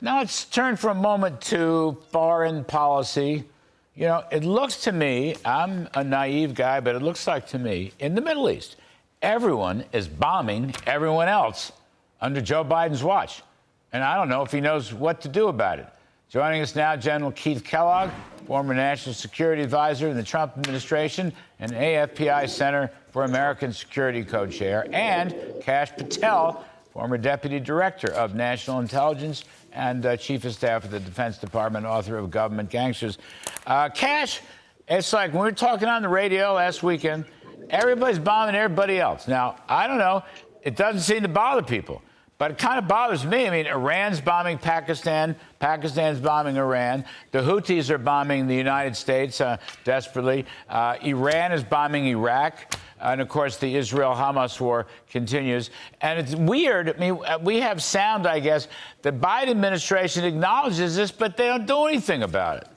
Now let's turn for a moment to foreign policy. You know, it looks to me, I'm a naive guy, but it looks like to me, in the Middle East, everyone is bombing everyone else under Joe Biden's watch. And I don't know if he knows what to do about it. Joining us now, General Keith Kellogg, former National Security Advisor in the Trump administration and AFPI Center for American Security co-chair, and Kash Patel, former Deputy Director of National Intelligence and Chief of Staff of the Defense Department, author of Government Gangsters. Kash, it's like when we were talking on the radio last weekend, everybody's bombing everybody else. Now, I don't know, it doesn't seem to bother people. But it kind of bothers me. I mean, Iran's bombing Pakistan. Pakistan's bombing Iran. The Houthis are bombing the United States desperately. Iran is bombing Iraq. And, of course, the Israel-Hamas war continues. And it's weird. I mean, we have sound, I guess. The Biden administration acknowledges this, but they don't do anything about it.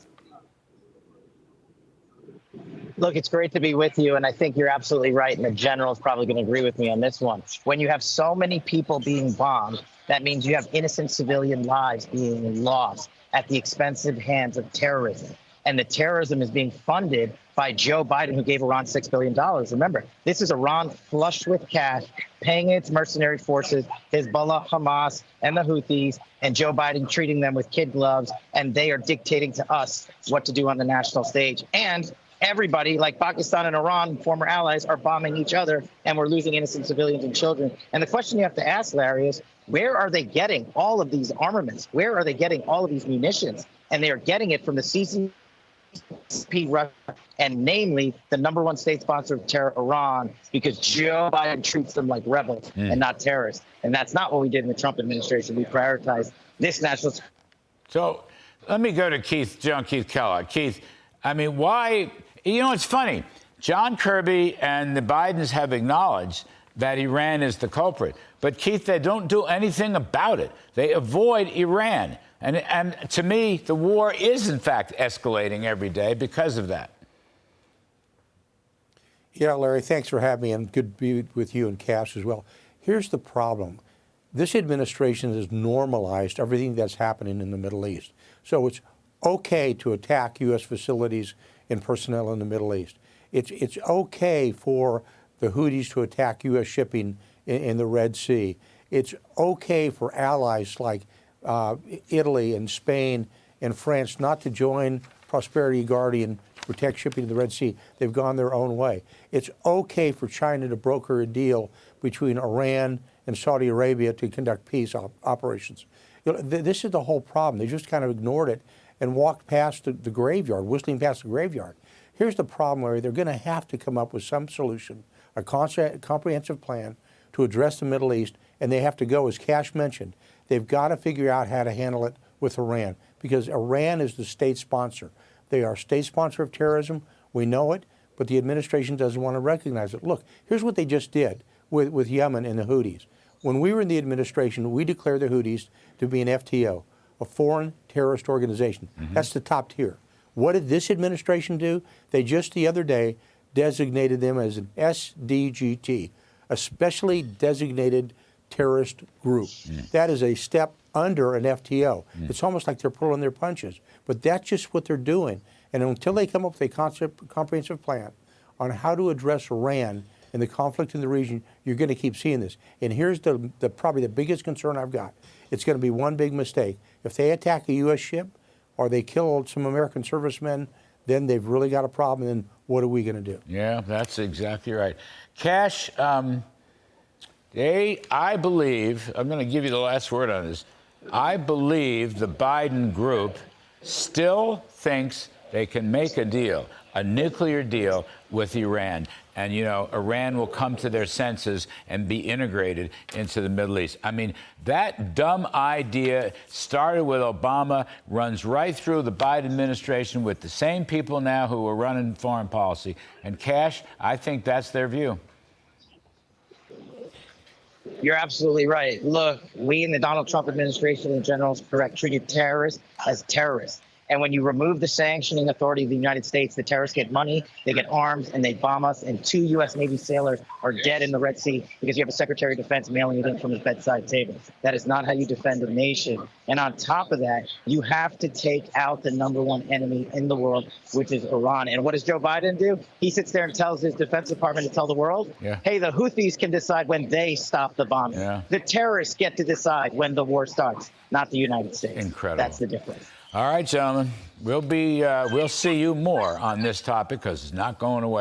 Look, it's great to be with you, and I think you're absolutely right, and the general is probably going to agree with me on this one. When you have so many people being bombed, that means you have innocent civilian lives being lost at the expensive hands of terrorism. And the terrorism is being funded by Joe Biden, who gave Iran $6 billion. Remember, this is Iran flush with cash, paying its mercenary forces, Hezbollah, Hamas, and the Houthis, and Joe Biden treating them with kid gloves, and they are dictating to us what to do on the national stage. And everybody, like Pakistan and Iran, former allies, are bombing each other, and we're losing innocent civilians and children. And the question you have to ask, Larry, is where are they getting all of these armaments? Where are they getting all of these munitions? And they are getting it from the CCP, Russia, and namely the #1 state sponsor of terror, Iran, because Joe Biden treats them like rebels and not terrorists. And that's not what we did in the Trump administration. We prioritized this national. So let me go to General Keith Kellogg. Keith, I mean, why? You know, it's funny. John Kirby and the Bidens have acknowledged that Iran is the culprit. But, Keith, they don't do anything about it. They avoid Iran. And to me, the war is, in fact, escalating every day because of that. Yeah, Larry, thanks for having me, and good to be with you and Kash as well. Here's the problem. This administration has normalized everything that's happening in the Middle East. So it's okay to attack U.S. facilities and personnel in the Middle East. It's okay for the Houthis to attack U.S. shipping in the Red Sea. It's okay for allies like Italy and Spain and France not to join Prosperity Guardian to protect shipping in the Red Sea. They've gone their own way. It's okay for China to broker a deal between Iran and Saudi Arabia to conduct peace operations. You know, this is the whole problem. They just kind of ignored it and walked past the graveyard, whistling past the graveyard. Here's the problem, Larry. They're going to have to come up with some solution, a comprehensive plan to address the Middle East, and they have to go, as Kash mentioned, they've got to figure out how to handle it with Iran, because Iran is the state sponsor. They are state sponsor of terrorism. We know it, but the administration doesn't want to recognize it. Look, here's what they just did with Yemen and the Houthis. When we were in the administration, we declared the Houthis to be an FTO, a foreign terrorist organization. That's the top tier. What did this administration do? They just the other day designated them as an SDGT, a specially designated terrorist group. That is a step under an FTO. It's almost like they're pulling their punches. But that's just what they're doing. And until they come up with a comprehensive plan on how to address Iran and the conflict in the region, you're going to keep seeing this. And here's probably the biggest concern I've got. It's going to be one big mistake. If they attack a U.S. ship or they kill some American servicemen, then they've really got a problem. Then what are we going to do? Yeah, that's exactly right. Kash, I believe, I'm going to give you the last word on this. I believe the Biden group still thinks they can make a deal, a nuclear deal with Iran. And, you know, Iran will come to their senses and be integrated into the Middle East. I mean, that dumb idea started with Obama, runs right through the Biden administration with the same people now who are running foreign policy. And, Kash, I think that's their view. You're absolutely right. Look, we in the Donald Trump administration in general is correct, treated terrorists as terrorists. And when you remove the sanctioning authority of the United States, the terrorists get money, they get arms, and they bomb us. And 2 U.S. Navy sailors are dead in the Red Sea because you have a Secretary of Defense mailing it in from his bedside table. That is not how you defend a nation. And on top of that, you have to take out the #1 enemy in the world, which is Iran. And what does Joe Biden do? He sits there and tells his Defense Department to tell the world, hey, the Houthis can decide when they stop the bombing. The terrorists get to decide when the war starts, not the United States. Incredible. That's the difference. All right, gentlemen. We'll see you more on this topic because it's not going away.